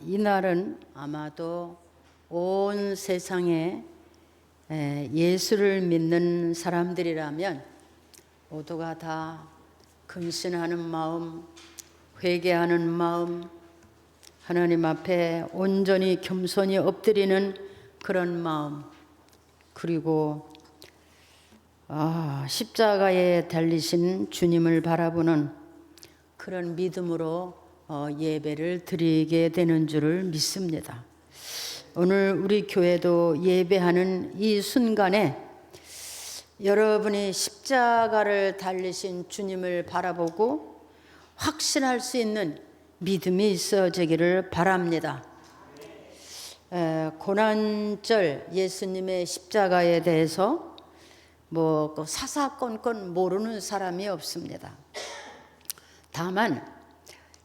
이날은 아마도 온 세상에 예수를 믿는 사람들이라면 모두가 다 근신하는 마음, 회개하는 마음, 하나님 앞에 온전히 겸손히 엎드리는 그런 마음, 그리고 십자가에 달리신 주님을 바라보는 그런 믿음으로 예배를 드리게 되는 줄을 믿습니다. 오늘 우리 교회도 예배하는 이 순간에 여러분이 십자가를 달리신 주님을 바라보고 확신할 수 있는 믿음이 있어지기를 바랍니다. 고난절 예수님의 십자가에 대해서 사사건건 모르는 사람이 없습니다. 다만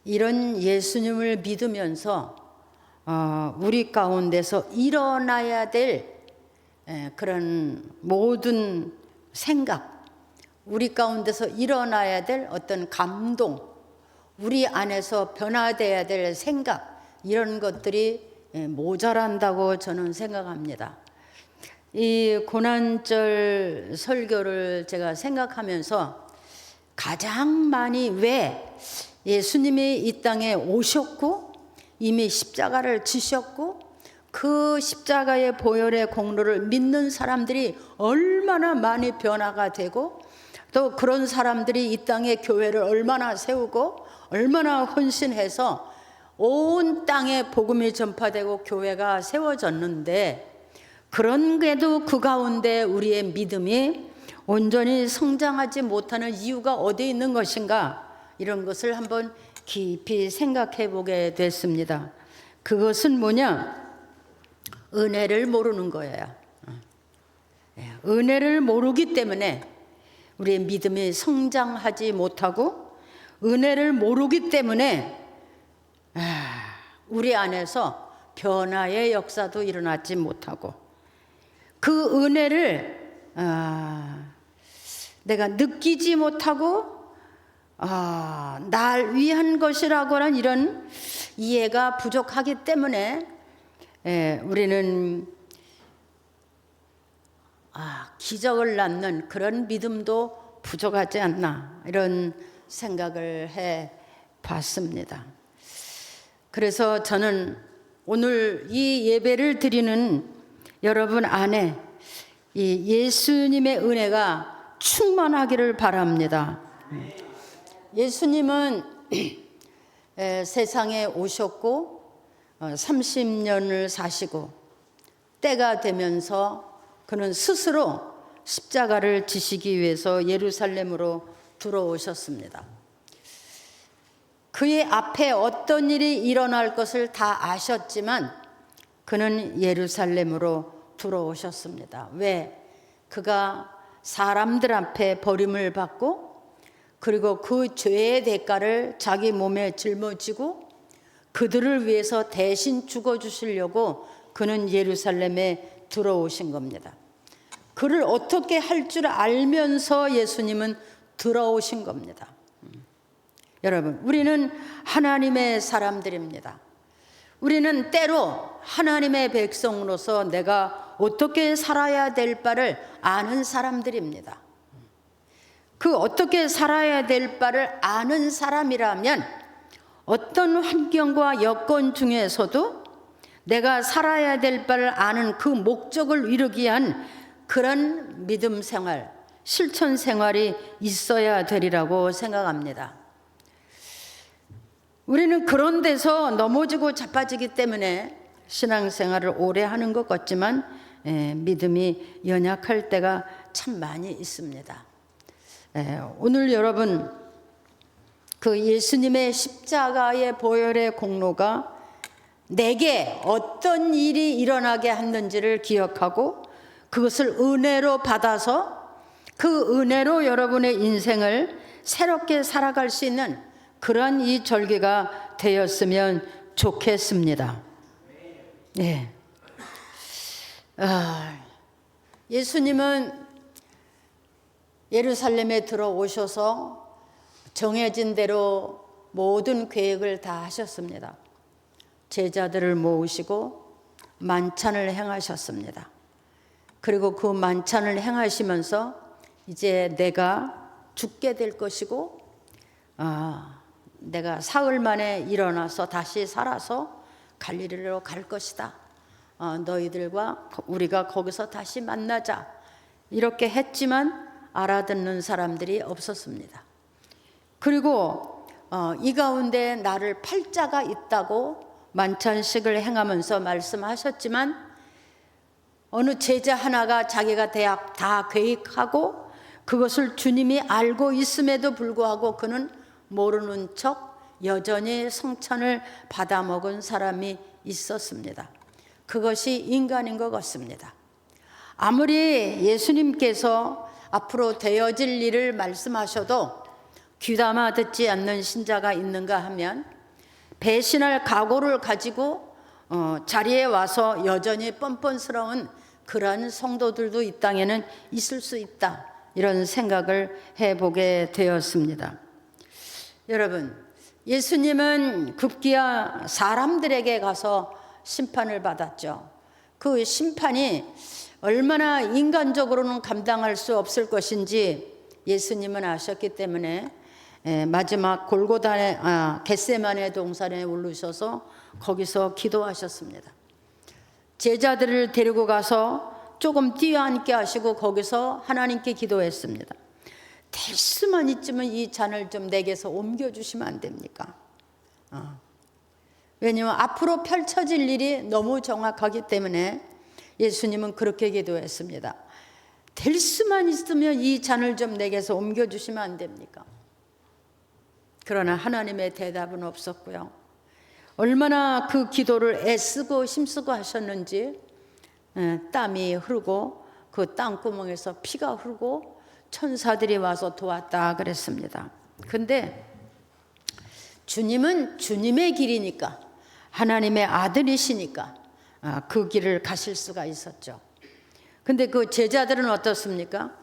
이런 예수님을 믿으면서 우리 가운데서 일어나야 될 그런 모든 생각, 우리 가운데서 일어나야 될 어떤 감동, 우리 안에서 변화되어야 될 생각, 이런 것들이 모자란다고 저는 생각합니다. 이 고난절 설교를 제가 생각하면서 가장 많이 왜 예수님이 이 땅에 오셨고 이미 십자가를 지셨고 그 십자가의 보혈의 공로를 믿는 사람들이 얼마나 많이 변화가 되고 또 그런 사람들이 이 땅에 교회를 얼마나 세우고 얼마나 헌신해서 온 땅에 복음이 전파되고 교회가 세워졌는데, 그런데도 그 가운데 우리의 믿음이 온전히 성장하지 못하는 이유가 어디에 있는 것인가, 이런 것을 한번 깊이 생각해 보게 됐습니다. 그것은 뭐냐? 은혜를 모르는 거예요. 은혜를 모르기 때문에 우리의 믿음이 성장하지 못하고, 은혜를 모르기 때문에 우리 안에서 변화의 역사도 일어나지 못하고, 그 은혜를 내가 느끼지 못하고 날 위한 것이라고 하는 이런 이해가 부족하기 때문에 우리는 기적을 낳는 그런 믿음도 부족하지 않나, 이런 생각을 해 봤습니다. 그래서 저는 오늘 이 예배를 드리는 여러분 안에 이 예수님의 은혜가 충만하기를 바랍니다. 예수님은 세상에 오셨고 30년을 사시고 때가 되면서 그는 스스로 십자가를 지시기 위해서 예루살렘으로 들어오셨습니다. 그의 앞에 어떤 일이 일어날 것을 다 아셨지만 그는 예루살렘으로 들어오셨습니다. 왜? 그가 사람들 앞에 버림을 받고 그리고 그 죄의 대가를 자기 몸에 짊어지고 그들을 위해서 대신 죽어주시려고 그는 예루살렘에 들어오신 겁니다. 그를 어떻게 할 줄 알면서 예수님은 들어오신 겁니다. 여러분, 우리는 하나님의 사람들입니다. 우리는 때로 하나님의 백성으로서 내가 어떻게 살아야 될 바를 아는 사람들입니다. 그 어떻게 살아야 될 바를 아는 사람이라면 어떤 환경과 여건 중에서도 내가 살아야 될 바를 아는 그 목적을 이루기 위한 그런 믿음 생활, 실천 생활이 있어야 되리라고 생각합니다. 우리는 그런 데서 넘어지고 자빠지기 때문에 신앙생활을 오래 하는 것 같지만 믿음이 연약할 때가 참 많이 있습니다. 오늘 여러분, 그 예수님의 십자가의 보혈의 공로가 내게 어떤 일이 일어나게 했는지를 기억하고 그것을 은혜로 받아서 그 은혜로 여러분의 인생을 새롭게 살아갈 수 있는 그런 이 절기가 되었으면 좋겠습니다. 네. 예수님은 예루살렘에 들어오셔서 정해진 대로 모든 계획을 다 하셨습니다. 제자들을 모으시고 만찬을 행하셨습니다. 그리고 그 만찬을 행하시면서 이제 내가 죽게 될 것이고 내가 사흘 만에 일어나서 다시 살아서 갈릴리로 갈 것이다. 너희들과 우리가 거기서 다시 만나자. 이렇게 했지만 알아듣는 사람들이 없었습니다. 그리고 이 가운데 나를 팔자가 있다고 만찬식을 행하면서 말씀하셨지만 어느 제자 하나가 자기가 대학 다 계획하고 그것을 주님이 알고 있음에도 불구하고 그는 모르는 척 여전히 성찬을 받아먹은 사람이 있었습니다. 그것이 인간인 것 같습니다. 아무리 예수님께서 앞으로 되어질 일을 말씀하셔도 귀담아 듣지 않는 신자가 있는가 하면 배신할 각오를 가지고 자리에 와서 여전히 뻔뻔스러운 그러한 성도들도 이 땅에는 있을 수 있다. 이런 생각을 해보게 되었습니다. 여러분, 예수님은 급기야 사람들에게 가서 심판을 받았죠. 그 심판이 얼마나 인간적으로는 감당할 수 없을 것인지 예수님은 아셨기 때문에 마지막 골고다의 겟세마네 동산에 오르셔서 거기서 기도하셨습니다. 제자들을 데리고 가서 조금 뛰어앉게 하시고 거기서 하나님께 기도했습니다. 될 수만 있으면 이 잔을 좀 내게서 옮겨주시면 안 됩니까? 왜냐하면 앞으로 펼쳐질 일이 너무 정확하기 때문에 예수님은 그렇게 기도했습니다. 될 수만 있으면 이 잔을 좀 내게서 옮겨주시면 안 됩니까? 그러나 하나님의 대답은 없었고요. 얼마나 그 기도를 애쓰고 힘쓰고 하셨는지 땀이 흐르고 그 땅구멍에서 피가 흐르고 천사들이 와서 도왔다 그랬습니다. 근데 주님은 주님의 길이니까 하나님의 아들이시니까 그 길을 가실 수가 있었죠. 근데 그 제자들은 어떻습니까?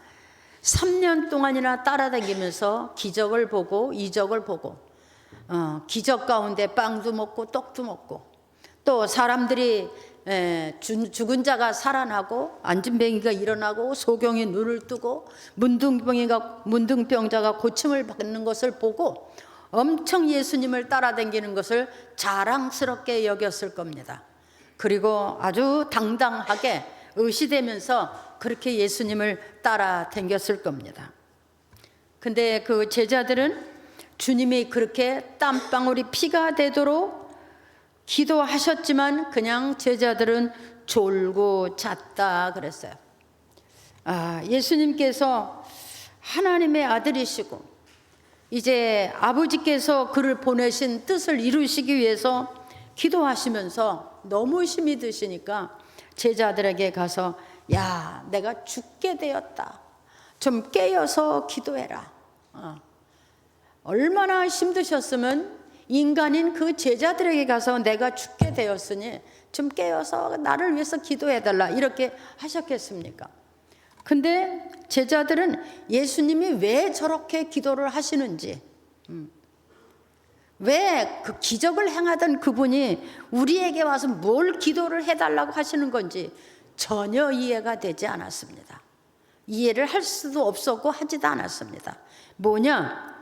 3년 동안이나 따라다니면서 기적을 보고 이적을 보고 기적 가운데 빵도 먹고 떡도 먹고 또 사람들이 죽은 자가 살아나고 안진뱅이가 일어나고 소경이 눈을 뜨고 문둥병자가 고침을 받는 것을 보고 엄청 예수님을 따라다니는 것을 자랑스럽게 여겼을 겁니다. 그리고 아주 당당하게 의시되면서 그렇게 예수님을 따라다녔을 겁니다. 근데 그 제자들은 주님이 그렇게 땀방울이 피가 되도록 기도하셨지만 그냥 제자들은 졸고 잤다 그랬어요. 예수님께서 하나님의 아들이시고 이제 아버지께서 그를 보내신 뜻을 이루시기 위해서 기도하시면서 너무 힘이 드시니까 제자들에게 가서 야, 내가 죽게 되었다. 좀 깨어서 기도해라. 얼마나 힘드셨으면 인간인 그 제자들에게 가서 내가 죽게 되었으니 좀 깨어서 나를 위해서 기도해달라 이렇게 하셨겠습니까? 근데 제자들은 예수님이 왜 저렇게 기도를 하시는지, 왜 그 기적을 행하던 그분이 우리에게 와서 뭘 기도를 해달라고 하시는 건지 전혀 이해가 되지 않았습니다. 이해를 할 수도 없었고 하지도 않았습니다. 뭐냐?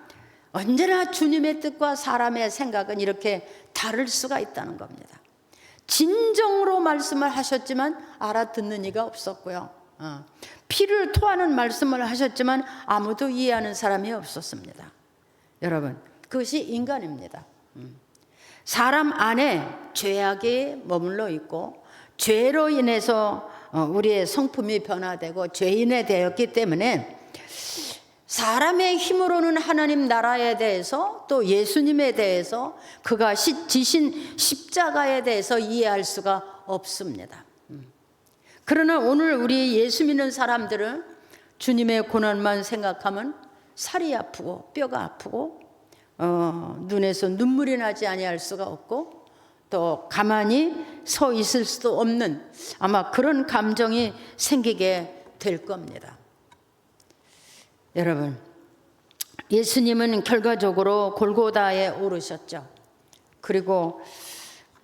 언제나 주님의 뜻과 사람의 생각은 이렇게 다를 수가 있다는 겁니다. 진정으로 말씀을 하셨지만 알아듣는 이가 없었고요. 피를 토하는 말씀을 하셨지만 아무도 이해하는 사람이 없었습니다. 여러분, 그것이 인간입니다. 사람 안에 죄악이 머물러 있고 죄로 인해서 우리의 성품이 변화되고 죄인이 되었기 때문에 사람의 힘으로는 하나님 나라에 대해서 또 예수님에 대해서 그가 지신 십자가에 대해서 이해할 수가 없습니다. 그러나 오늘 우리 예수 믿는 사람들은 주님의 고난만 생각하면 살이 아프고 뼈가 아프고 눈에서 눈물이 나지 아니할 수가 없고 또 가만히 서 있을 수도 없는 아마 그런 감정이 생기게 될 겁니다. 여러분, 예수님은 결과적으로 골고다에 오르셨죠. 그리고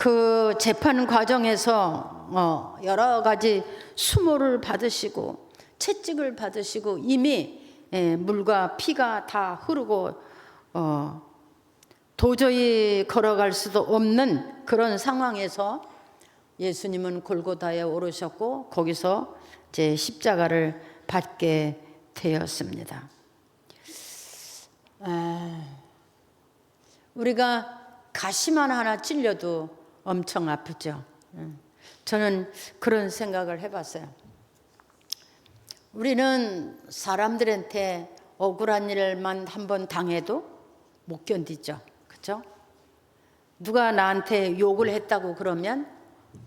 그 재판 과정에서 여러 가지 수모를 받으시고 채찍을 받으시고 이미 물과 피가 다 흐르고 도저히 걸어갈 수도 없는 그런 상황에서 예수님은 골고다에 오르셨고 거기서 이제 십자가를 받게 되었습니다. 우리가 가시만 하나 찔려도 엄청 아프죠. 저는 그런 생각을 해봤어요. 우리는 사람들한테 억울한 일만 한번 당해도 못 견디죠. 그렇죠? 누가 나한테 욕을 했다고 그러면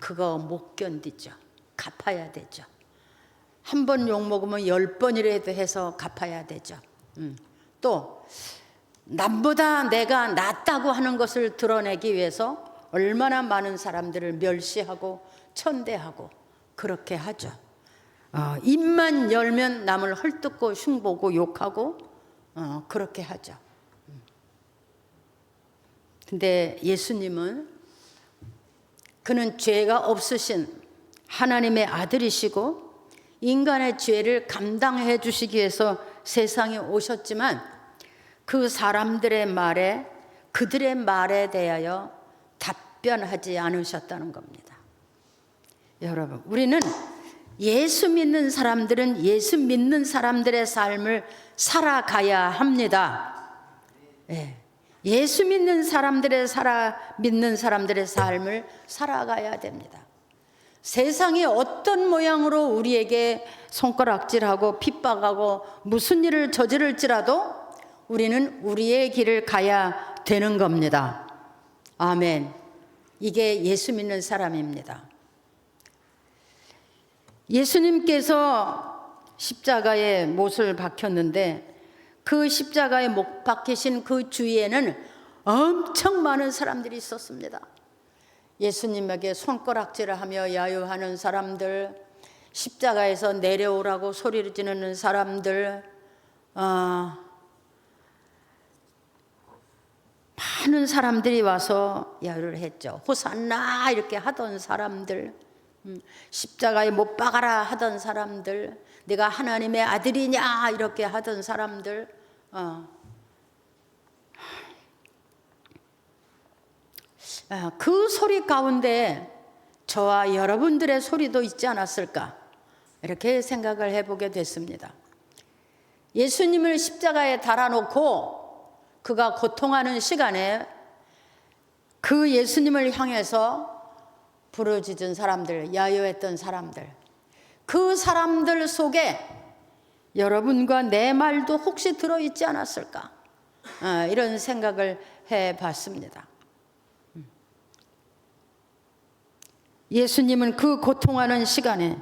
그거 못 견디죠. 갚아야 되죠. 한 번 욕 먹으면 10번이라도 해서 갚아야 되죠. 또 남보다 내가 낫다고 하는 것을 드러내기 위해서 얼마나 많은 사람들을 멸시하고 천대하고 그렇게 하죠. 입만 열면 남을 헐뜯고 흉보고 욕하고 그렇게 하죠. 근데 예수님은 그는 죄가 없으신 하나님의 아들이시고 인간의 죄를 감당해 주시기 위해서 세상에 오셨지만 그 사람들의 말에 그들의 말에 대하여 답변하지 않으셨다는 겁니다. 여러분, 우리는 예수 믿는 사람들은 예수 믿는 사람들의 삶을 살아가야 합니다. 예수 믿는 사람들의 삶을 살아가야 됩니다. 세상이 어떤 모양으로 우리에게 손가락질하고 핍박하고 무슨 일을 저지를지라도 우리는 우리의 길을 가야 되는 겁니다. 아멘. 이게 예수 믿는 사람입니다. 예수님께서 십자가에 못을 박혔는데 그 십자가에 못 박히신 그 주위에는 엄청 많은 사람들이 있었습니다. 예수님에게 손가락질을 하며 야유하는 사람들, 십자가에서 내려오라고 소리를 지르는 사람들, 많은 사람들이 와서 야유를 했죠. 호산나 이렇게 하던 사람들, 십자가에 못 박아라 하던 사람들, 내가 하나님의 아들이냐 이렇게 하던 사람들, 그 소리 가운데 저와 여러분들의 소리도 있지 않았을까 이렇게 생각을 해보게 됐습니다. 예수님을 십자가에 달아놓고 그가 고통하는 시간에 그 예수님을 향해서 부르짖은 사람들, 야유했던 사람들, 그 사람들 속에 여러분과 내 말도 혹시 들어있지 않았을까 이런 생각을 해봤습니다. 예수님은 그 고통하는 시간에,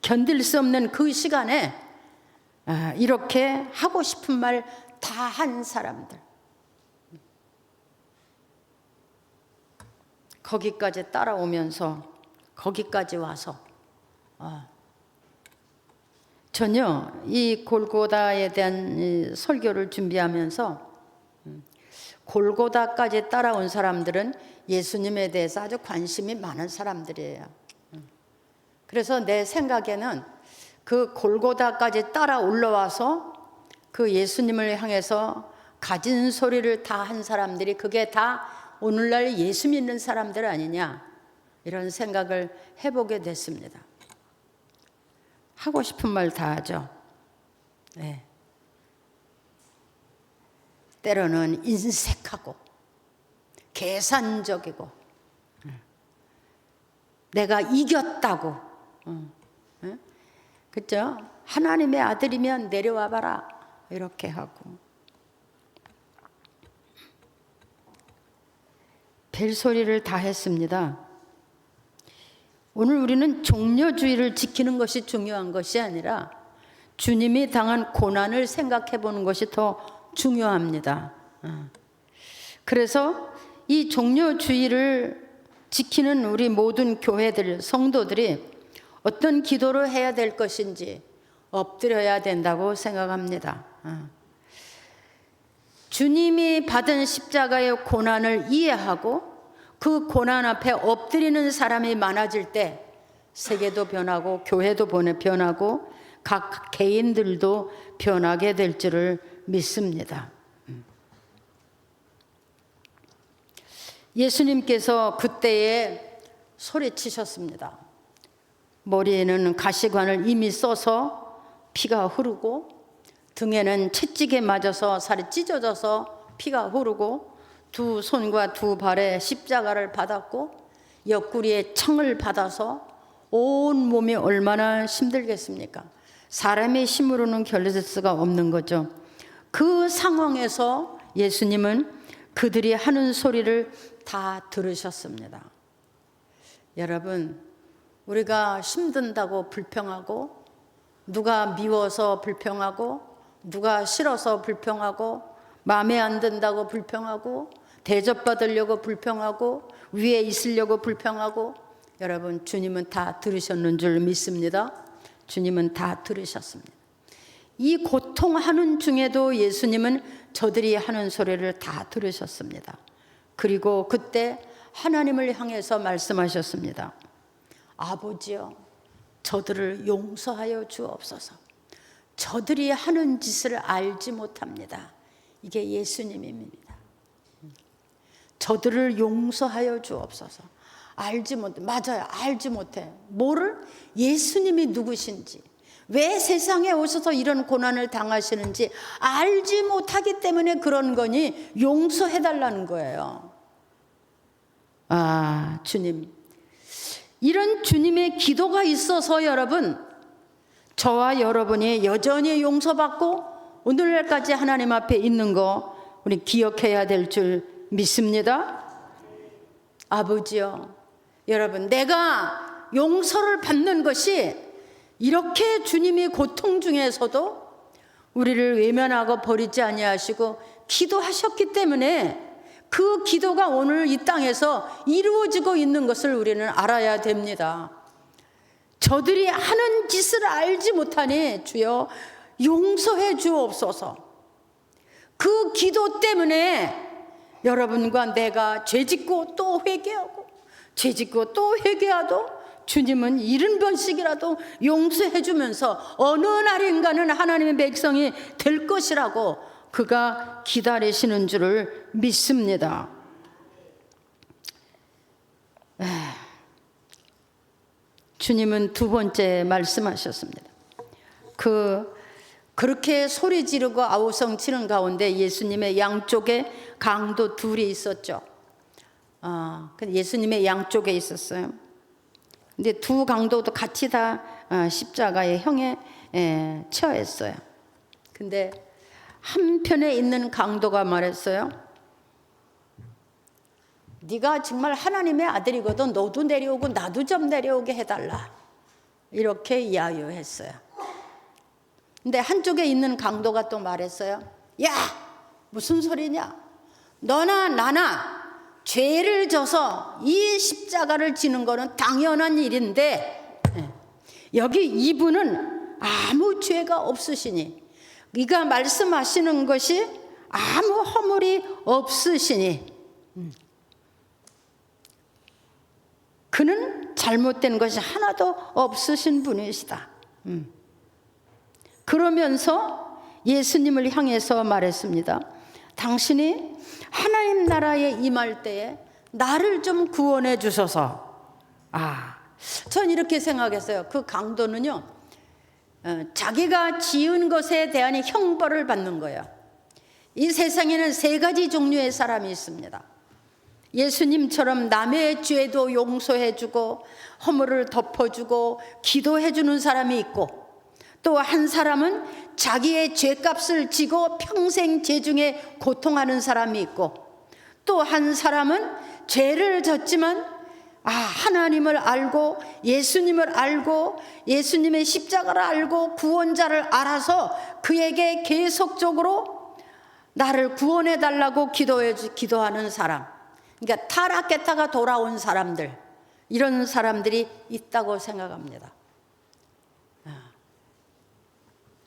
견딜 수 없는 그 시간에 이렇게 하고 싶은 말 다 한 사람들, 거기까지 따라오면서 거기까지 와서 전혀 이 골고다에 대한 이 설교를 준비하면서 골고다까지 따라온 사람들은 예수님에 대해서 아주 관심이 많은 사람들이에요. 그래서 내 생각에는 그 골고다까지 따라 올라와서 그 예수님을 향해서 가진 소리를 다 한 사람들이 그게 다 오늘날 예수 믿는 사람들 아니냐 이런 생각을 해보게 됐습니다. 하고 싶은 말 다 하죠. 네. 때로는 인색하고 계산적이고 내가 이겼다고 그렇죠? 하나님의 아들이면 내려와 봐라 이렇게 하고 벨소리를 다 했습니다. 오늘 우리는 종려주의를 지키는 것이 중요한 것이 아니라 주님이 당한 고난을 생각해 보는 것이 더 중요합니다. 그래서 이 종려주의를 지키는 우리 모든 교회들, 성도들이 어떤 기도를 해야 될 것인지 엎드려야 된다고 생각합니다. 주님이 받은 십자가의 고난을 이해하고 그 고난 앞에 엎드리는 사람이 많아질 때 세계도 변하고 교회도 변하고 각 개인들도 변하게 될 줄을 믿습니다. 예수님께서 그때에 소리치셨습니다. 머리에는 가시관을 이미 써서 피가 흐르고, 등에는 채찍에 맞아서 살이 찢어져서 피가 흐르고, 두 손과 두 발에 십자가를 받았고, 옆구리에 창을 받아서 온 몸이 얼마나 힘들겠습니까? 사람의 힘으로는 견딜 수가 없는 거죠. 그 상황에서 예수님은 그들이 하는 소리를 다 들으셨습니다. 여러분, 우리가 힘든다고 불평하고, 누가 미워서 불평하고, 누가 싫어서 불평하고, 마음에 안 든다고 불평하고, 대접받으려고 불평하고, 위에 있으려고 불평하고, 여러분, 주님은 다 들으셨는 줄 믿습니다. 주님은 다 들으셨습니다. 이 고통하는 중에도 예수님은 저들이 하는 소리를 다 들으셨습니다. 그리고 그때 하나님을 향해서 말씀하셨습니다. 아버지여, 저들을 용서하여 주옵소서. 저들이 하는 짓을 알지 못합니다. 이게 예수님입니다. 저들을 용서하여 주옵소서. 알지 못해. 맞아요. 알지 못해. 뭐를? 예수님이 누구신지, 왜 세상에 오셔서 이런 고난을 당하시는지 알지 못하기 때문에 그런 거니 용서해달라는 거예요. 아, 주님. 이런 주님의 기도가 있어서 여러분, 저와 여러분이 여전히 용서받고 오늘날까지 하나님 앞에 있는 거 우리 기억해야 될 줄 믿습니다. 아버지요, 여러분, 내가 용서를 받는 것이 이렇게 주님이 고통 중에서도 우리를 외면하고 버리지 아니하시고 기도하셨기 때문에 그 기도가 오늘 이 땅에서 이루어지고 있는 것을 우리는 알아야 됩니다. 저들이 하는 짓을 알지 못하니 주여 용서해 주옵소서. 그 기도 때문에 여러분과 내가 죄짓고 또 회개하고 죄짓고 또 회개하도 주님은 70번씩이라도 용서해 주면서 어느 날인가는 하나님의 백성이 될 것이라고 그가 기다리시는 줄을 믿습니다. 주님은 두 번째 말씀하셨습니다. 그렇게 소리 지르고 아우성 치는 가운데 예수님의 양쪽에 강도 둘이 있었죠. 예수님의 양쪽에 있었어요. 근데 두 강도도 같이 다 십자가의 형에 처했어요. 근데 한편에 있는 강도가 말했어요. 네가 정말 하나님의 아들이거든 너도 내려오고 나도 좀 내려오게 해달라. 이렇게 야유했어요. 근데 한쪽에 있는 강도가 또 말했어요. 야, 무슨 소리냐? 너나 나나 죄를 져서 이 십자가를 지는 거는 당연한 일인데 여기 이분은 아무 죄가 없으시니, 네가 말씀하시는 것이 아무 허물이 없으시니 그는 잘못된 것이 하나도 없으신 분이시다. 그러면서 예수님을 향해서 말했습니다. 당신이 하나님 나라에 임할 때에 나를 좀 구원해 주소서. 전 이렇게 생각했어요. 그 강도는요, 자기가 지은 것에 대한 형벌을 받는 거예요. 이 세상에는 세 가지 종류의 사람이 있습니다. 예수님처럼 남의 죄도 용서해 주고 허물을 덮어주고 기도해 주는 사람이 있고, 또 한 사람은 자기의 죄값을 지고 평생 죄중에 고통하는 사람이 있고, 또 한 사람은 죄를 졌지만 하나님을 알고 예수님을 알고 예수님의 십자가를 알고 구원자를 알아서 그에게 계속적으로 나를 구원해 달라고 기도하는 사람, 그러니까 타락했다가 돌아온 사람들, 이런 사람들이 있다고 생각합니다.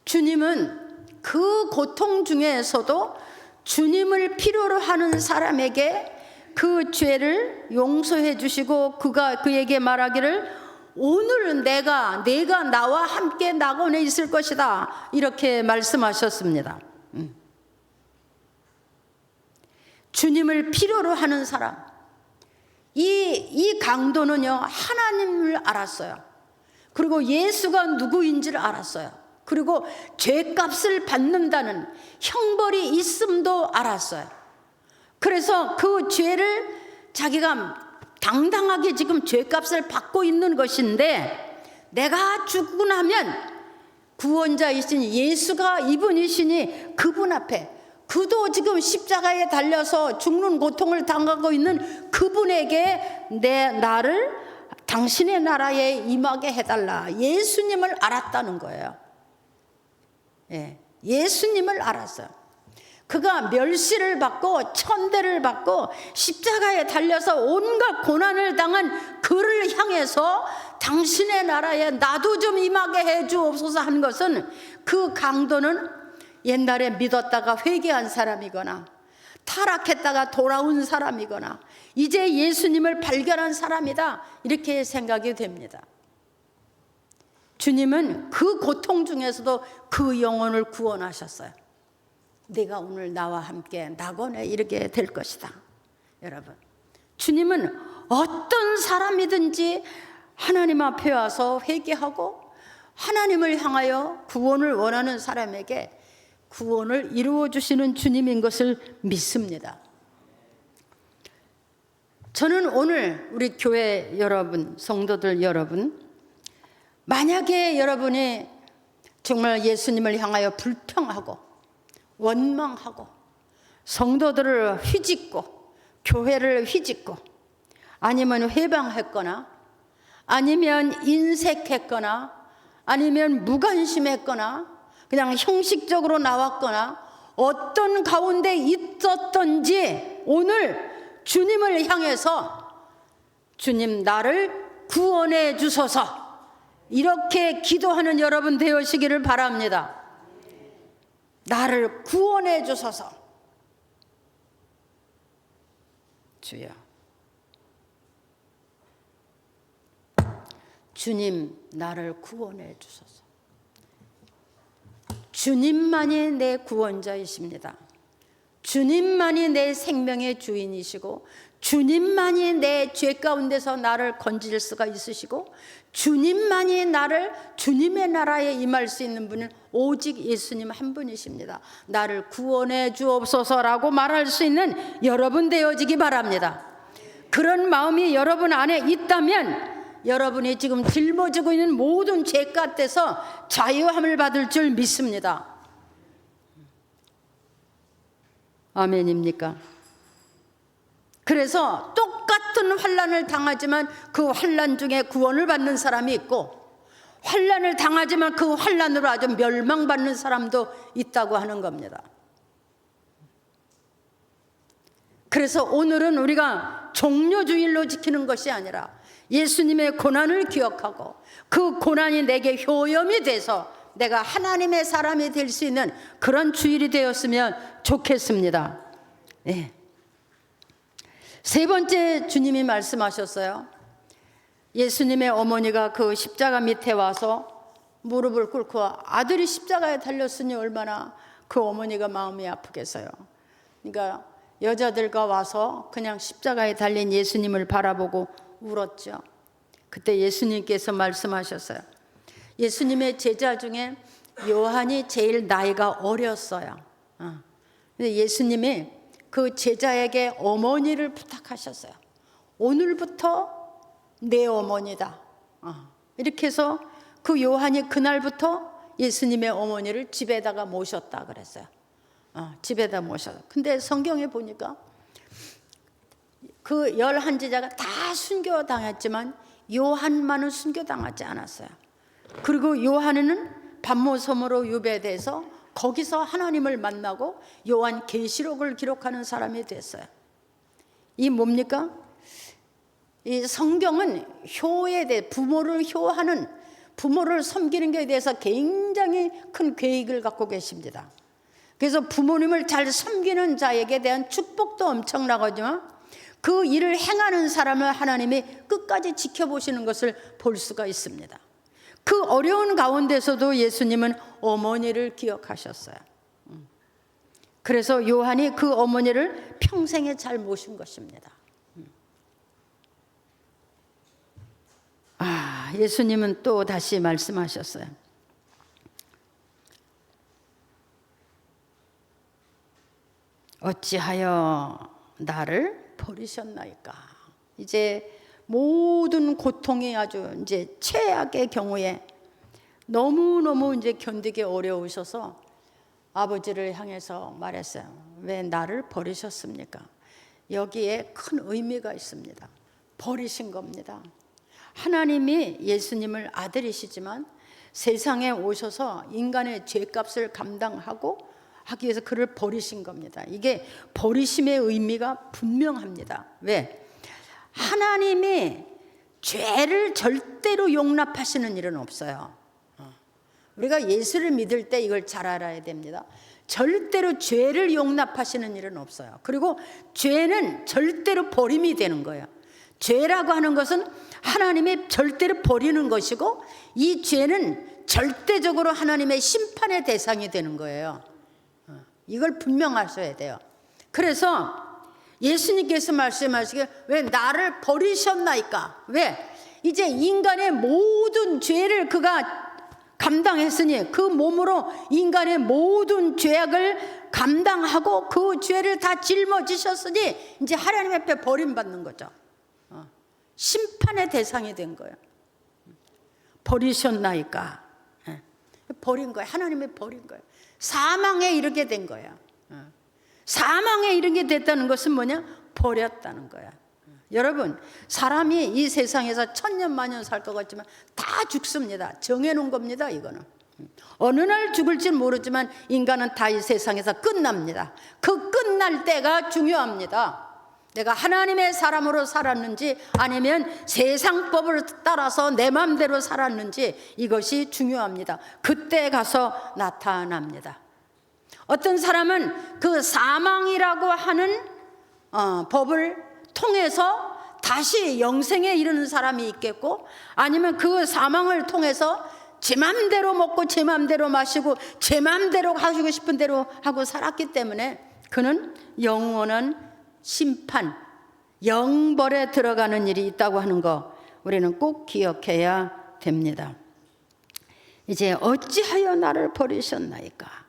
주님은 그 고통 중에서도 주님을 필요로 하는 사람에게 그 죄를 용서해 주시고 그에게 말하기를 오늘은 내가 나와 함께 낙원에 있을 것이다, 이렇게 말씀하셨습니다. 주님을 필요로 하는 사람, 이 강도는요, 하나님을 알았어요. 그리고 예수가 누구인지를 알았어요. 그리고 죄값을 받는다는 형벌이 있음도 알았어요. 그래서 그 죄를 자기가 당당하게 지금 죄값을 받고 있는 것인데, 내가 죽고 나면 구원자이신 예수가 이분이시니 그분 앞에, 그도 지금 십자가에 달려서 죽는 고통을 당하고 있는 그분에게 나를 당신의 나라에 임하게 해달라, 예수님을 알았다는 거예요. 예수님을 알았어요. 그가 멸시를 받고 천대를 받고 십자가에 달려서 온갖 고난을 당한 그를 향해서 당신의 나라에 나도 좀 임하게 해 주옵소서 한 것은, 그 강도는 옛날에 믿었다가 회개한 사람이거나 타락했다가 돌아온 사람이거나 이제 예수님을 발견한 사람이다, 이렇게 생각이 됩니다. 주님은 그 고통 중에서도 그 영혼을 구원하셨어요. 내가 오늘 나와 함께 낙원에 이르게 될 것이다. 여러분, 주님은 어떤 사람이든지 하나님 앞에 와서 회개하고 하나님을 향하여 구원을 원하는 사람에게 구원을 이루어 주시는 주님인 것을 믿습니다. 저는 오늘 우리 교회 여러분, 성도들 여러분, 만약에 여러분이 정말 예수님을 향하여 불평하고 원망하고 성도들을 휘짓고 교회를 휘짓고 아니면 회방했거나 아니면 인색했거나 아니면 무관심했거나 그냥 형식적으로 나왔거나 어떤 가운데 있었던지, 오늘 주님을 향해서 주님 나를 구원해 주소서, 이렇게 기도하는 여러분 되시기를 바랍니다. 나를 구원해 주소서. 주여, 주님 나를 구원해 주소서. 주님만이 내 구원자이십니다. 주님만이 내 생명의 주인이시고 주님만이 내 죄 가운데서 나를 건질 수가 있으시고 주님만이 나를 주님의 나라에 임할 수 있는 분은 오직 예수님 한 분이십니다. 나를 구원해 주옵소서라고 말할 수 있는 여러분 되어지기 바랍니다. 그런 마음이 여러분 안에 있다면 여러분이 지금 짊어지고 있는 모든 죄 값에서 자유함을 받을 줄 믿습니다. 아멘입니까? 그래서 똑같은 환난을 당하지만 그 환난 중에 구원을 받는 사람이 있고, 환난을 당하지만 그 환난으로 아주 멸망받는 사람도 있다고 하는 겁니다. 그래서 오늘은 우리가 종료주일로 지키는 것이 아니라 예수님의 고난을 기억하고 그 고난이 내게 효염이 돼서 내가 하나님의 사람이 될 수 있는 그런 주일이 되었으면 좋겠습니다. 네. 세 번째, 주님이 말씀하셨어요. 예수님의 어머니가 그 십자가 밑에 와서 무릎을 꿇고 아들이 십자가에 달렸으니 얼마나 그 어머니가 마음이 아프겠어요. 그러니까 여자들과 와서 그냥 십자가에 달린 예수님을 바라보고 울었죠. 그때 예수님께서 말씀하셨어요. 예수님의 제자 중에 요한이 제일 나이가 어렸어요. 근데 예수님이 그 제자에게 어머니를 부탁하셨어요. 오늘부터 내 어머니다. 이렇게 해서 그 요한이 그날부터 예수님의 어머니를 집에다가 모셨다 그랬어요. 집에다 모셔서. 근데 성경에 보니까 그 11제자가 다 순교당했지만 요한만은 순교당하지 않았어요. 그리고 요한은 반모섬으로 유배돼서 거기서 하나님을 만나고 요한 계시록을 기록하는 사람이 됐어요. 이 뭡니까? 이 성경은 효에 대해, 부모를 효하는, 부모를 섬기는 것에 대해서 굉장히 큰 계획을 갖고 계십니다. 그래서 부모님을 잘 섬기는 자에게 대한 축복도 엄청나거지만 그 일을 행하는 사람을 하나님이 끝까지 지켜보시는 것을 볼 수가 있습니다. 그 어려운 가운데서도 예수님은 어머니를 기억하셨어요. 그래서 요한이 그 어머니를 평생에 잘 모신 것입니다. 예수님은 또 다시 말씀하셨어요. 어찌하여 나를 버리셨나이까. 이제 모든 고통이 아주 이제 최악의 경우에 너무너무 이제 견디기 어려우셔서 아버지를 향해서 말했어요. 왜 나를 버리셨습니까? 여기에 큰 의미가 있습니다. 버리신 겁니다. 하나님이 예수님을 아들이시지만 세상에 오셔서 인간의 죄값을 감당하고 하기 위해서 그를 버리신 겁니다. 이게 버리심의 의미가 분명합니다. 왜? 하나님이 죄를 절대로 용납하시는 일은 없어요. 우리가 예수를 믿을 때 이걸 잘 알아야 됩니다. 절대로 죄를 용납하시는 일은 없어요. 그리고 죄는 절대로 버림이 되는 거예요. 죄라고 하는 것은 하나님이 절대로 버리는 것이고, 이 죄는 절대적으로 하나님의 심판의 대상이 되는 거예요. 이걸 분명하셔야 돼요. 그래서 예수님께서 말씀하시기를 왜 나를 버리셨나이까? 왜? 이제 인간의 모든 죄를 그가 감당했으니 그 몸으로 인간의 모든 죄악을 감당하고 그 죄를 다 짊어지셨으니 이제 하나님 앞에 버림받는 거죠. 심판의 대상이 된 거예요. 버리셨나이까? 버린 거예요. 하나님이 버린 거예요. 사망에 이르게 된 거예요. 사망에 이르게 됐다는 것은 뭐냐? 버렸다는 거야. 여러분, 사람이 이 세상에서 천년만년 살 것 같지만 다 죽습니다. 정해놓은 겁니다. 이거는 어느 날 죽을지 모르지만 인간은 다 이 세상에서 끝납니다. 그 끝날 때가 중요합니다. 내가 하나님의 사람으로 살았는지 아니면 세상법을 따라서 내 마음대로 살았는지 이것이 중요합니다. 그때 가서 나타납니다. 어떤 사람은 그 사망이라고 하는 법을 통해서 다시 영생에 이르는 사람이 있겠고, 아니면 그 사망을 통해서 제 맘대로 먹고 제 맘대로 마시고 제 맘대로 하시고 싶은 대로 하고 살았기 때문에 그는 영원한 심판, 영벌에 들어가는 일이 있다고 하는 거 우리는 꼭 기억해야 됩니다. 이제 어찌하여 나를 버리셨나이까?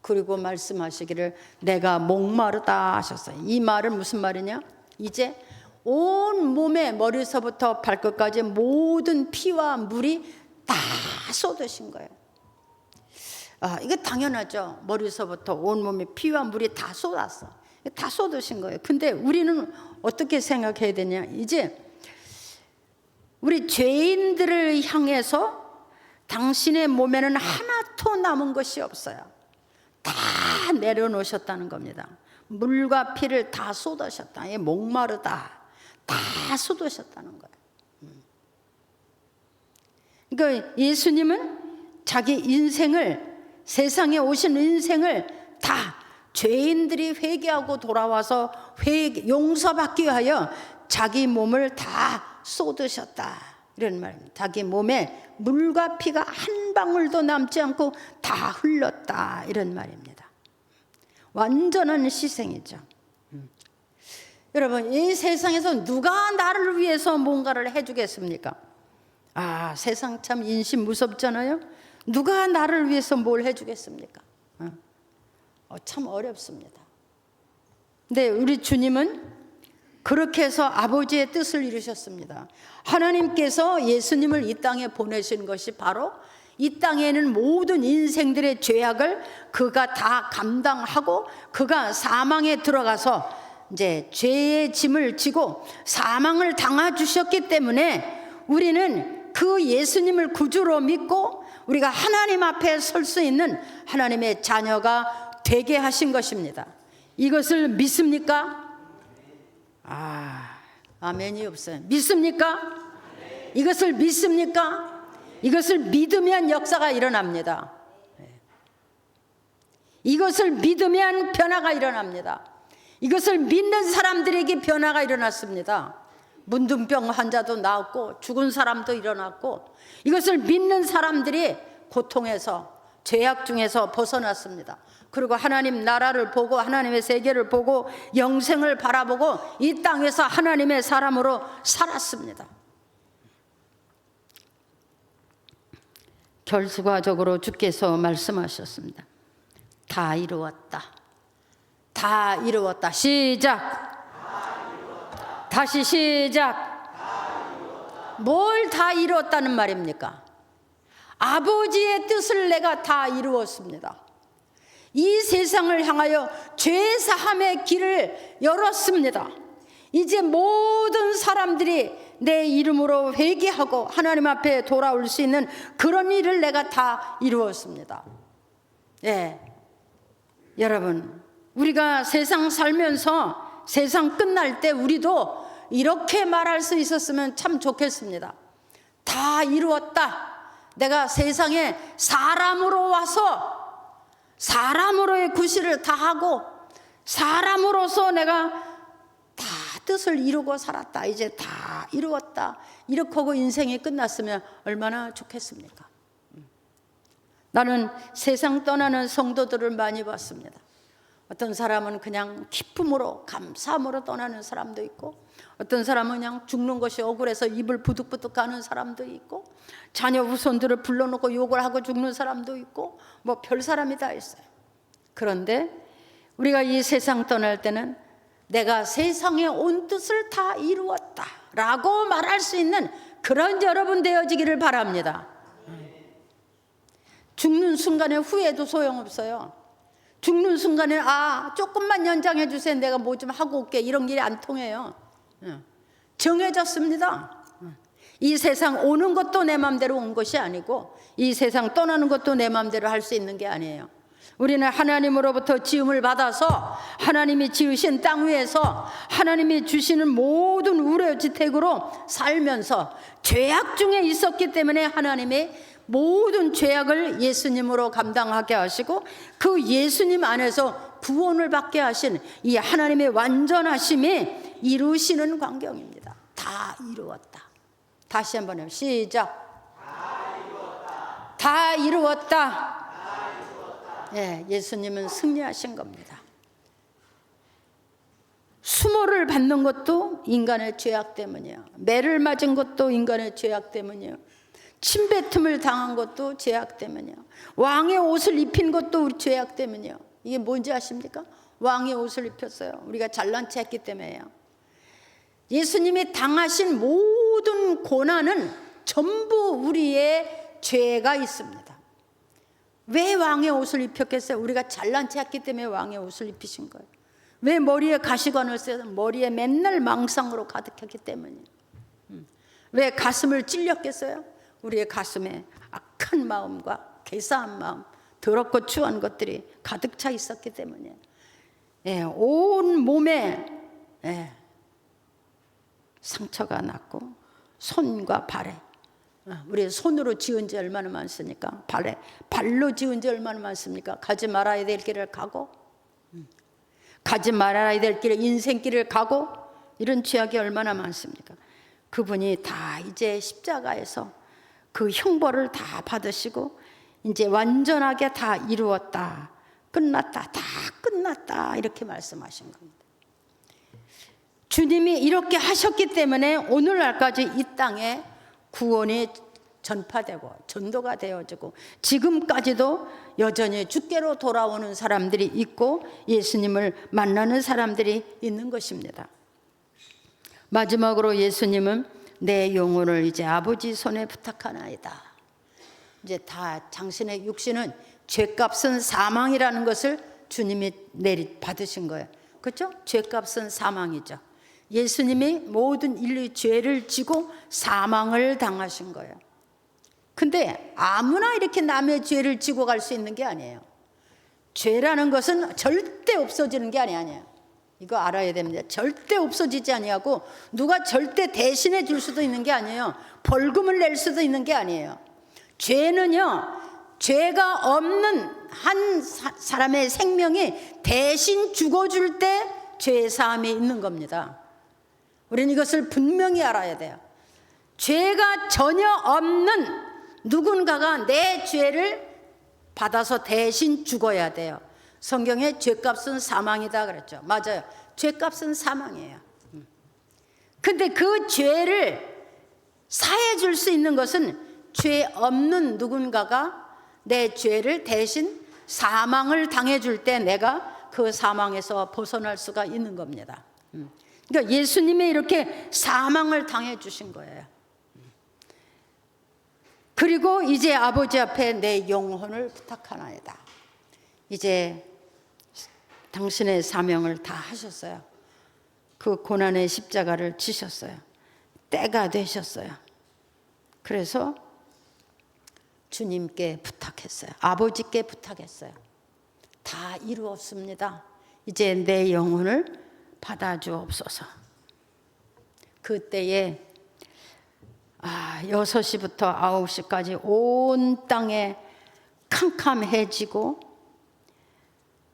그리고 말씀하시기를 내가 목마르다 하셨어요. 이 말은 무슨 말이냐? 이제 온 몸에 머리서부터 발끝까지 모든 피와 물이 다 쏟으신 거예요. 이게 당연하죠. 머리서부터 온 몸에 피와 물이 다 쏟았어. 다 쏟으신 거예요. 근데 우리는 어떻게 생각해야 되냐? 이제 우리 죄인들을 향해서 당신의 몸에는 하나도 남은 것이 없어요. 다 내려놓으셨다는 겁니다. 물과 피를 다 쏟으셨다. 목마르다. 다 쏟으셨다는 거예요. 그러니까 예수님은 자기 인생을, 세상에 오신 인생을 다 죄인들이 회개하고 돌아와서 용서받기 위하여 자기 몸을 다 쏟으셨다, 이런 말입니다. 자기 몸에 물과 피가 한 방울도 남지 않고 다 흘렀다, 이런 말입니다. 완전한 희생이죠. 여러분, 이 세상에서 누가 나를 위해서 뭔가를 해주겠습니까? 세상 참 인심 무섭잖아요. 누가 나를 위해서 뭘 해주겠습니까? 참 어렵습니다. 근데 우리 주님은 그렇게 해서 아버지의 뜻을 이루셨습니다. 하나님께서 예수님을 이 땅에 보내신 것이 바로 이 땅에는 모든 인생들의 죄악을 그가 다 감당하고 그가 사망에 들어가서 이제 죄의 짐을 지고 사망을 당하 주셨기 때문에 우리는 그 예수님을 구주로 믿고 우리가 하나님 앞에 설 수 있는 하나님의 자녀가 되게 하신 것입니다. 이것을 믿습니까? 아멘이 없어요. 믿습니까? 이것을 믿습니까? 이것을 믿으면 역사가 일어납니다. 이것을 믿으면 변화가 일어납니다. 이것을 믿는 사람들에게 변화가 일어났습니다. 문둥병 환자도 나았고 죽은 사람도 일어났고, 이것을 믿는 사람들이 고통에서, 죄악 중에서 벗어났습니다. 그리고 하나님 나라를 보고 하나님의 세계를 보고 영생을 바라보고 이 땅에서 하나님의 사람으로 살았습니다. 결과적으로 주께서 말씀하셨습니다. 다 이루었다. 다 이루었다. 시작. 다시 시작. 뭘 다 이루었다는 말입니까? 아버지의 뜻을 내가 다 이루었습니다. 이 세상을 향하여 죄사함의 길을 열었습니다. 이제 모든 사람들이 내 이름으로 회개하고 하나님 앞에 돌아올 수 있는 그런 일을 내가 다 이루었습니다. 예, 여러분, 우리가 세상 살면서 세상 끝날 때 우리도 이렇게 말할 수 있었으면 참 좋겠습니다. 다 이루었다. 내가 세상에 사람으로 와서 사람으로의 구실을 다 하고 사람으로서 내가 다 뜻을 이루고 살았다. 이제 다 이루었다. 이렇게 하고 인생이 끝났으면 얼마나 좋겠습니까? 나는 세상 떠나는 성도들을 많이 봤습니다. 어떤 사람은 그냥 기쁨으로 감사함으로 떠나는 사람도 있고, 어떤 사람은 그냥 죽는 것이 억울해서 입을 부득부득 가는 사람도 있고, 자녀 후손들을 불러놓고 욕을 하고 죽는 사람도 있고, 뭐 별 사람이 다 있어요. 그런데 우리가 이 세상 떠날 때는 내가 세상에 온 뜻을 다 이루었다 라고 말할 수 있는 그런 여러분 되어지기를 바랍니다. 죽는 순간에 후회도 소용없어요. 죽는 순간에 조금만 연장해 주세요. 내가 뭐 좀 하고 올게. 이런 길이 안 통해요. 정해졌습니다. 이 세상 오는 것도 내 마음대로 온 것이 아니고 이 세상 떠나는 것도 내 마음대로 할 수 있는 게 아니에요. 우리는 하나님으로부터 지음을 받아서 하나님이 지으신 땅 위에서 하나님이 주시는 모든 우려지택으로 살면서 죄악 중에 있었기 때문에 하나님의 모든 죄악을 예수님으로 감당하게 하시고 그 예수님 안에서 구원을 받게 하신 이 하나님의 완전하심이 이루시는 광경입니다. 다 이루었다. 다시 한번 해요. 시작. 다 이루었다. 다 이루었다. 예, 예수님은 승리하신 겁니다. 수모를 받는 것도 인간의 죄악 때문이에요. 매를 맞은 것도 인간의 죄악 때문이에요. 침뱉음을 당한 것도 죄악 때문이에요. 왕의 옷을 입힌 것도 우리 죄악 때문이에요. 이게 뭔지 아십니까? 왕의 옷을 입혔어요. 우리가 잘난 체 했기 때문에요. 예수님이 당하신 모든 고난은 전부 우리의 죄가 있습니다. 왜 왕의 옷을 입혔겠어요? 우리가 잘난 체 했기 때문에 왕의 옷을 입히신 거예요. 왜 머리에 가시관을 써요? 머리에 맨날 망상으로 가득했기 때문이에요. 왜 가슴을 찔렸겠어요? 우리의 가슴에 악한 마음과 개사한 마음, 더럽고 추한 것들이 가득 차 있었기 때문이에요. 예, 온 몸에 상처가 났고 손과 발에, 우리 손으로 지은 지 얼마나 많습니까? 발로 지은 지 얼마나 많습니까? 가지 말아야 될 길을 가고, 가지 말아야 될 길을, 인생길을 가고, 이런 죄악이 얼마나 많습니까? 그분이 다 이제 십자가에서 그 형벌을 다 받으시고 이제 완전하게 다 이루었다, 끝났다, 다 끝났다, 이렇게 말씀하신 겁니다. 주님이 이렇게 하셨기 때문에 오늘날까지 이 땅에 구원이 전파되고 전도가 되어지고 지금까지도 여전히 주께로 돌아오는 사람들이 있고 예수님을 만나는 사람들이 있는 것입니다. 마지막으로 예수님은 내 영혼을 이제 아버지 손에 부탁하나이다. 이제 다 당신의 육신은 죄값은 사망이라는 것을 주님이 받으신 거예요. 그렇죠? 죄값은 사망이죠. 예수님이 모든 인류의 죄를 지고 사망을 당하신 거예요. 근데 아무나 이렇게 남의 죄를 지고 갈 수 있는 게 아니에요. 죄라는 것은 절대 없어지는 게 아니에요. 이거 알아야 됩니다. 절대 없어지지 아니하고 누가 절대 대신해 줄 수도 있는 게 아니에요. 벌금을 낼 수도 있는 게 아니에요. 죄는요, 죄가 없는 한 사람의 생명이 대신 죽어줄 때 죄 사함이 있는 겁니다. 우리는 이것을 분명히 알아야 돼요. 죄가 전혀 없는 누군가가 내 죄를 받아서 대신 죽어야 돼요. 성경에 죄값은 사망이다 그랬죠. 맞아요. 죄값은 사망이에요. 근데 그 죄를 사해 줄 수 있는 것은 죄 없는 누군가가 내 죄를 대신 사망을 당해 줄 때 내가 그 사망에서 벗어날 수가 있는 겁니다. 그러니까 예수님이 이렇게 사망을 당해 주신 거예요. 그리고 이제 아버지 앞에 내 영혼을 부탁하나이다. 이제 당신의 사명을 다 하셨어요. 그 고난의 십자가를 지셨어요. 때가 되셨어요. 그래서 주님께 부탁했어요. 아버지께 부탁했어요. 다 이루었습니다. 이제 내 영혼을 받아주옵소서. 그때에 6시부터 9시까지 온 땅에 캄캄해지고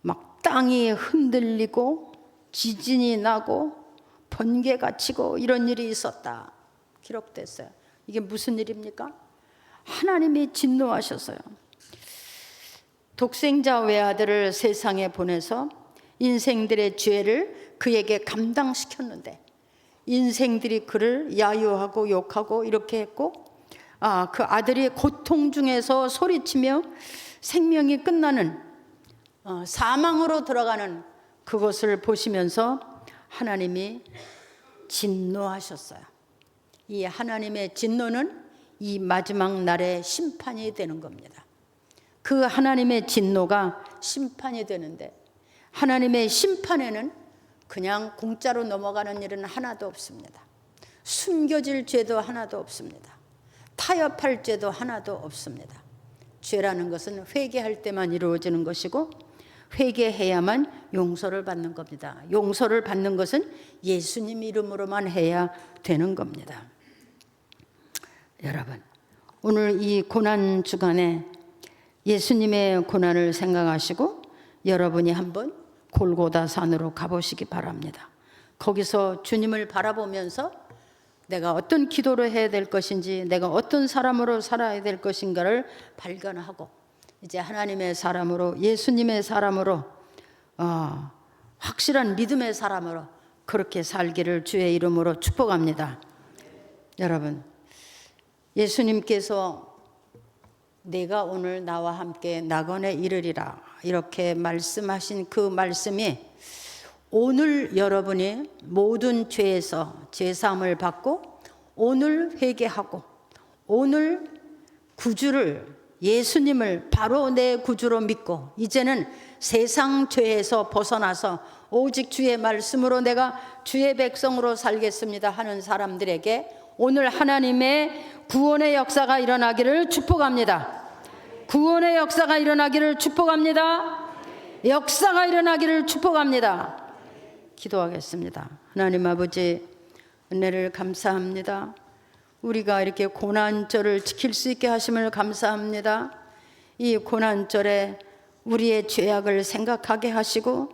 막 땅이 흔들리고 지진이 나고 번개가 치고 이런 일이 있었다 기록됐어요. 이게 무슨 일입니까? 하나님이 진노하셨어요. 독생자 외아들을 세상에 보내서 인생들의 죄를 그에게 감당시켰는데 인생들이 그를 야유하고 욕하고 이렇게 했고 그 아들이 고통 중에서 소리치며 생명이 끝나는 사망으로 들어가는 그것을 보시면서 하나님이 진노하셨어요. 이 하나님의 진노는 이 마지막 날의 심판이 되는 겁니다. 그 하나님의 진노가 심판이 되는데 하나님의 심판에는 그냥 공짜로 넘어가는 일은 하나도 없습니다. 숨겨질 죄도 하나도 없습니다. 타협할 죄도 하나도 없습니다. 죄라는 것은 회개할 때만 이루어지는 것이고 회개해야만 용서를 받는 겁니다. 용서를 받는 것은 예수님 이름으로만 해야 되는 겁니다. 여러분, 오늘 이 고난 주간에 예수님의 고난을 생각하시고 여러분이 한번 골고다 산으로 가보시기 바랍니다. 거기서 주님을 바라보면서 내가 어떤 기도를 해야 될 것인지, 내가 어떤 사람으로 살아야 될 것인가를 발견하고 이제 하나님의 사람으로, 예수님의 사람으로, 확실한 믿음의 사람으로 그렇게 살기를 주의 이름으로 축복합니다. 여러분, 예수님께서 내가 오늘 나와 함께 낙원에 이르리라 이렇게 말씀하신 그 말씀이 오늘 여러분이 모든 죄에서 죄사함을 받고 오늘 회개하고 오늘 구주를, 예수님을 바로 내 구주로 믿고 이제는 세상 죄에서 벗어나서 오직 주의 말씀으로 내가 주의 백성으로 살겠습니다 하는 사람들에게 오늘 하나님의 구원의 역사가 일어나기를 축복합니다. 구원의 역사가 일어나기를 축복합니다. 역사가 일어나기를 축복합니다. 기도하겠습니다. 하나님 아버지, 은혜를 감사합니다. 우리가 이렇게 고난절을 지킬 수 있게 하심을 감사합니다. 이 고난절에 우리의 죄악을 생각하게 하시고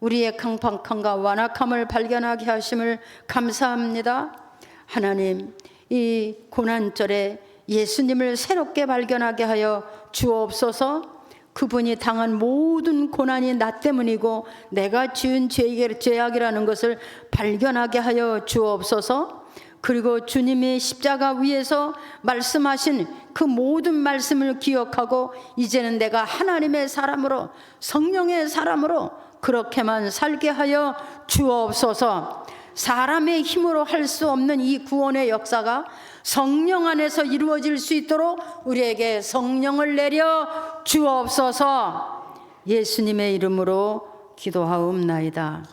우리의 강팍함과 완악함을 발견하게 하심을 감사합니다. 하나님, 이 고난절에 예수님을 새롭게 발견하게 하여 주옵소서. 그분이 당한 모든 고난이 나 때문이고 내가 지은 죄악이라는 것을 발견하게 하여 주옵소서. 그리고 주님이 십자가 위에서 말씀하신 그 모든 말씀을 기억하고 이제는 내가 하나님의 사람으로, 성령의 사람으로 그렇게만 살게 하여 주옵소서. 사람의 힘으로 할 수 없는 이 구원의 역사가 성령 안에서 이루어질 수 있도록 우리에게 성령을 내려 주옵소서. 예수님의 이름으로 기도하옵나이다.